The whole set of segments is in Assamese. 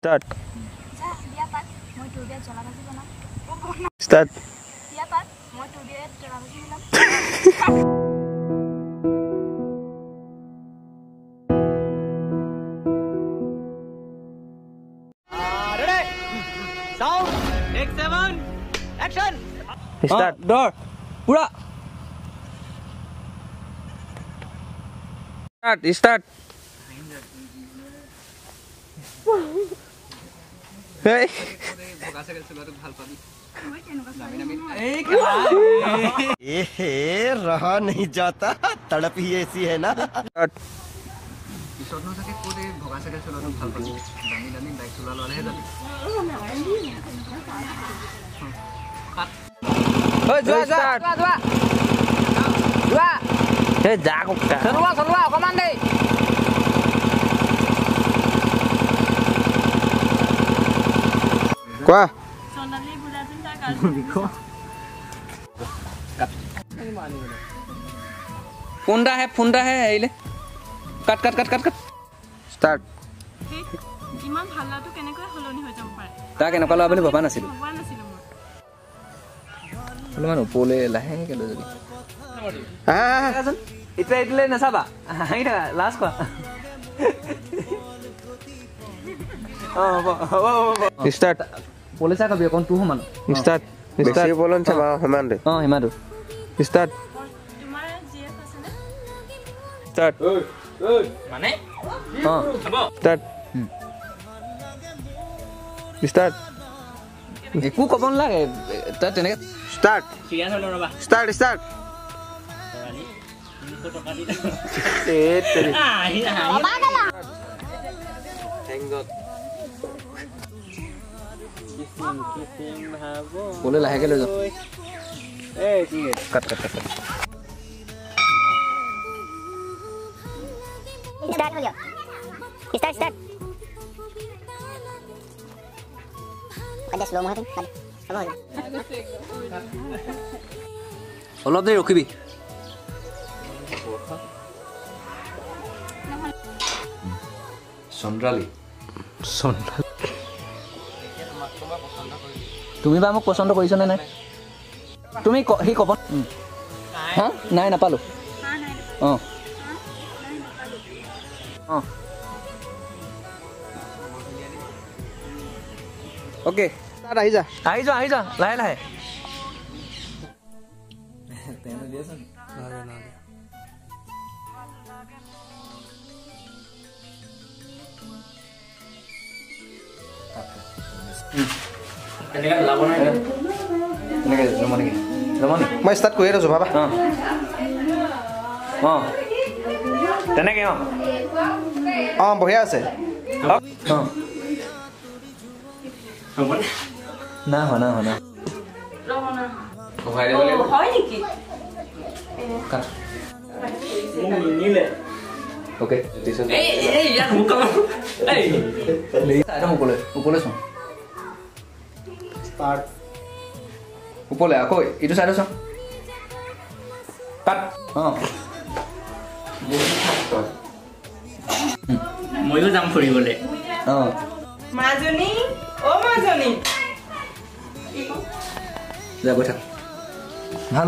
Start. Dia Pak, mau coba jalan aja mana? Start. Dia Pak, mau coba jalan aja mana? Ready? Sound. Take 7. Action. Start. Door. Pura. Start. Hey. रहा नहीं जाता तड़प ही ऐसी है ना Qua. Funda है आइले कट Start. ইমান ভালটো কেনেকৈ হলনি হৈ যাব পাৰে তা কেনেকুৱা লৱা বুলি ভবা নাছিল ভবা নাছিলো মই অলমান ওপৰলে লাহেকে লৈ যাবি ইটা ইটলে নাচাবা হাইটা লাষ্ট কোৱা Start. পলিচা কবি কোন তু সমান Start. Start. Bolon sama Hemande. হিমাটো Start. তোমাৰ জিএফ আছে নে Start. মানে Start. Start. একো ক'ব নালাগে তা তেনেকে Start. সিৰিয়াছ হৈ ৰবা Start. Start. বলে লাহেকে লৈ যাও কাট Start हो गया start ada slow motion ada apa हो অলপ দেৰি ৰখিবি চন্দ্ৰালী তুমি বা মোক পছন্দ কৰিছ নে নাই তুমি সি ক'ব হা নাই নাপালো অঁ Okay. Start aja. আহি যা লাহে Mas start kuya aja, Papa. তেনেকে বঢ়িয়া আছে না হয় নেকি ওকে ওপৰলৈ চোন ওপৰলৈ আকৌ এইটো চাইডে চাওঁ কাট ময়ো যাম ফুৰিবলৈ মাজনী ও মাজনী যা গৈ থাক ভাল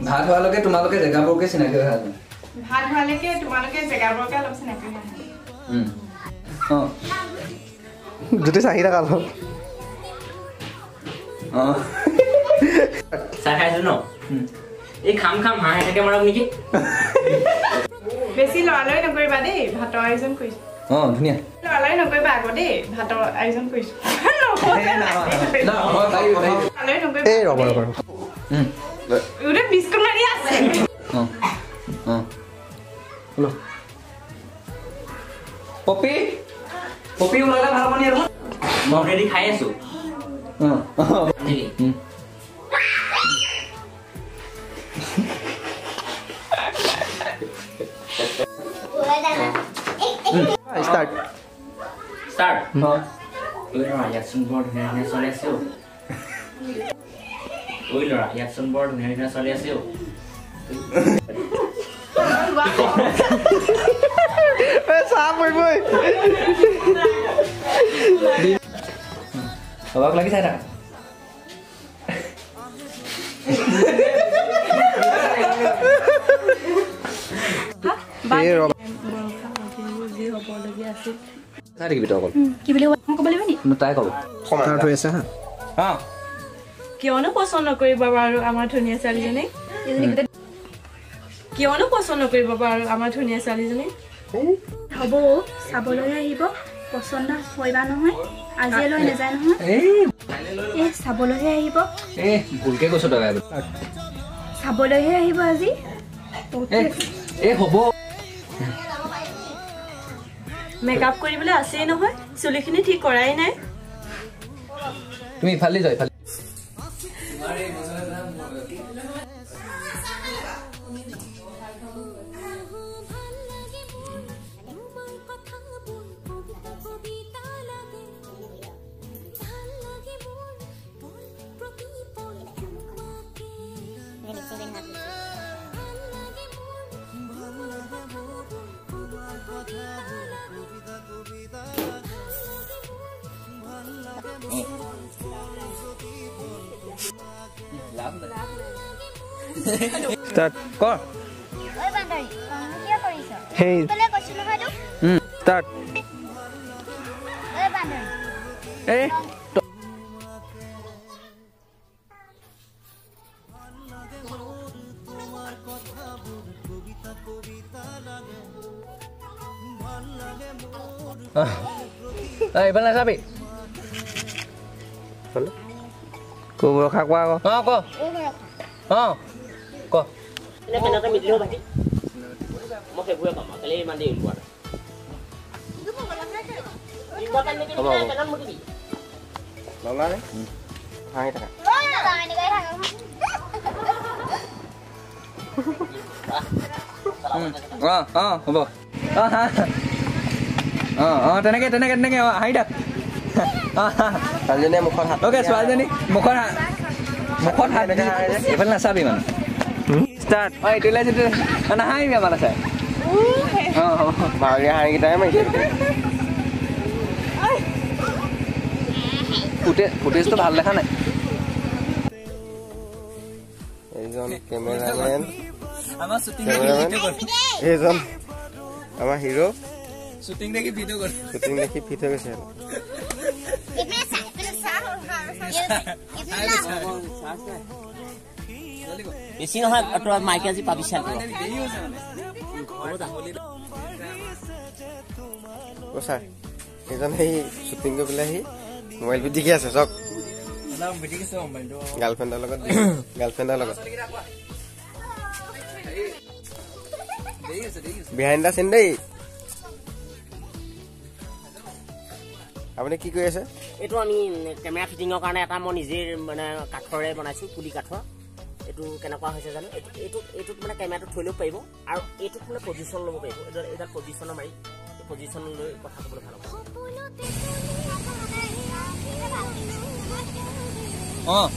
ভাত হোৱালৈকে তোমালোকে জেগাবোৰকে চিনাকি হৈ আছা ভাত হোৱালৈকে তোমালোকে জেগাবোৰকে অলপ চিনাকি হৈ আছা যদি চাহি থাকা অলপ চাহ খাইছো ন এই খাম হাঁহি থাকে মাৰক নেকি বেছি লৰালৰি নকৰিবা দেই ভাতৰ আয়োজন কৰিছো ধুনীয়া লৰালৰি নকৰিবা আকৌ দেই ভাতৰ আয়োজন কৰিছো এই ৰ'ব বিস্কুট মাৰি আছে পপি ওলালে ভাল পানী আৰু মই অলৰেডি খাই আছো Start. Ôi lora, Jackson Board này so lẹ siêu. Ôi lora, Jackson Board này so lẹ siêu. চাহ পৰিবই বাবাক লাগি চাই থাকা এই ৰবা চাই থাকিবি তই অকল কি বুলি ক'ব লাগিব নি তাই ক'ব সমাধান হৈ আছে হা অঁ কিয়নো পচন্দ নকৰিব বাৰু আমাৰ ধুনীয়া ছোৱালীজনী কিয়নো পচন্দ নকৰিব বাৰু আমাৰ ধুনীয়া ছোৱালীজনী হ'ব চাবলৈ আহিব পচন্দ হয় বা নহয় আজিয়ে লৈ নাযায় নহয় এই চাবলৈহে আহিব এই ভুলকে কৈছ তই চাবলৈহে আহিব আজি এই হ'ব মেকআপ কৰিবলৈ আছেই নহয় চুলিখিনি ঠিক কৰাই নাই তুমি ইফালে যোৱা ইফালে ষ্টাৰ্ট কৰ ঐ বান্দৰী কিয় কৰিছ হেই তলে কৈছো নহয় তো ষ্টাৰ্ট ঐ বান্দৰী এই এইফালে নাচাবি ক'ব ৰখা কোৱা আকৌ অঁ ক অঁ ক কেনেকৈ মিলিলেও ভাইটি মই সেইবোৰে কাম কালি ইমান দেৰি লোৱা ললা নে হাঁহি থাকা অঁ অঁ হ'ব অঁ হা অঁ অঁ তেনেকৈ তেনেকৈ তেনেকৈ অঁ হাঁহি থাক ছোৱালীজনীয়ে মুখত হাত অ'কে ছোৱালীজনী মুখত হাত এইফালে নাচাবি মানে ষ্টাৰ্ট অঁ এইটোলৈ যিটো নাহাঁহিবি আমাৰ আছে অঁ হ'ব মাউৰীয়া হাঁহিকেইটাই মাৰিছে ফুটেজটো ভাল দেখা নাই এইজন কেমেৰামেন আমাৰ শ্বুটিং এইজন আমাৰ হিৰো শ্বুটিং দেখি ভিডিঅ' কৰি শ্বুটিং দেখি ফিট হৈ গৈছে বেছি নহয় তই মাইকে আজি পাবি চাই ছাৰ এইজন সেই শ্বুটিং কৰি পেলাই সি মোবাইল পিটিকি আছে চাওক গাৰ্লফ্ৰেণ্ডৰ লগত বিহাইণ্ড দ্য চিন দেই আপুনি কি কৰি আছে এইটো আমি কেমেৰা ফিটিঙৰ কাৰণে এটা মই নিজে মানে কাঠৰে বনাইছো পুলি কাঠৰ এইটো কেনেকুৱা হৈছে জানো এইটোত মানে কেমেৰাটো থৈ ল'ব পাৰিব আৰু এইটোত মানে পজিশ্যন ল'ব পাৰিব এটা পজিশ্যনৰ মাৰি এই পজিশ্যন লৈ কথা ক'বলৈ ভাল হ'ব অঁ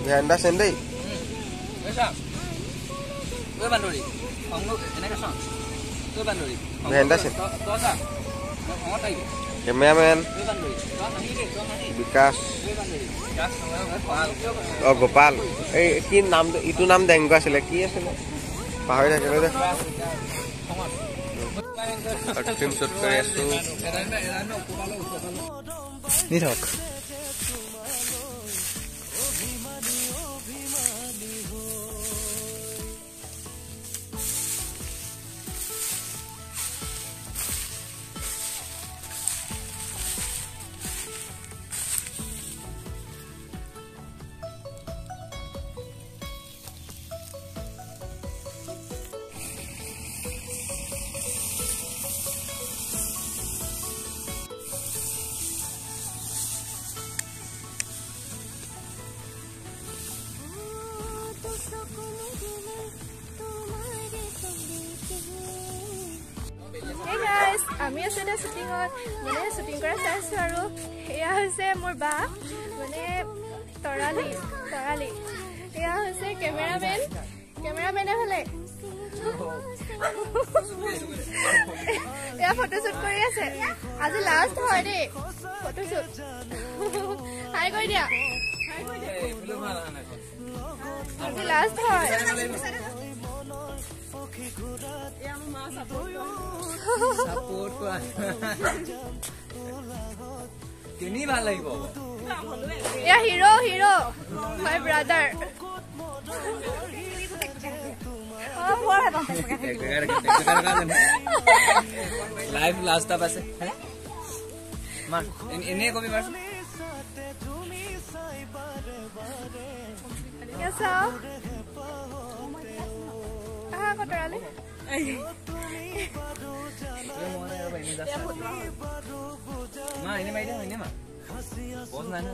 বিহাইণ্ড দ্য চিন দেই বান্দৰী এনেকৈ চাওঁ তই বান্দৰী বিহাইণ্ড দ্য চিন কেমেৰামেন বিকাশ অঁ গোপাল এই কি নাম ইটো নাম ডেংগু আছিলে কি আছিলে পাহৰি থাকিলো যে ফিল্ম শ্বুট কৰি আছো নি থাকক আমি আছো এতিয়া শ্বুটিঙত মানে শ্বুটিং কৰা চাইছোঁ আৰু এয়া হৈছে মোৰ বা মানে তৰালি এয়া হৈছে কেমেৰামেনে ভালে এয়া ফটোশ্বুট কৰি আছে আজি লাষ্ট হয় দেই ফটোশ্বুট হাই কৰি দিয়া আজি লাষ্ট হয় কিনি ভাল লাগিব এয়া হিৰো মাই ব্ৰাদাৰ লাইভ লাষ্ট আপ আছে মাৰ এনে কবি মাৰ কটৰালি মা এনে মাৰি দে এনে মা বস নাই ন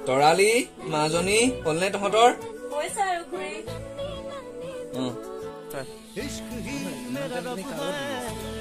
তৰালি মাজনী হলনে তহঁতৰ इश्क ही मेरा रब है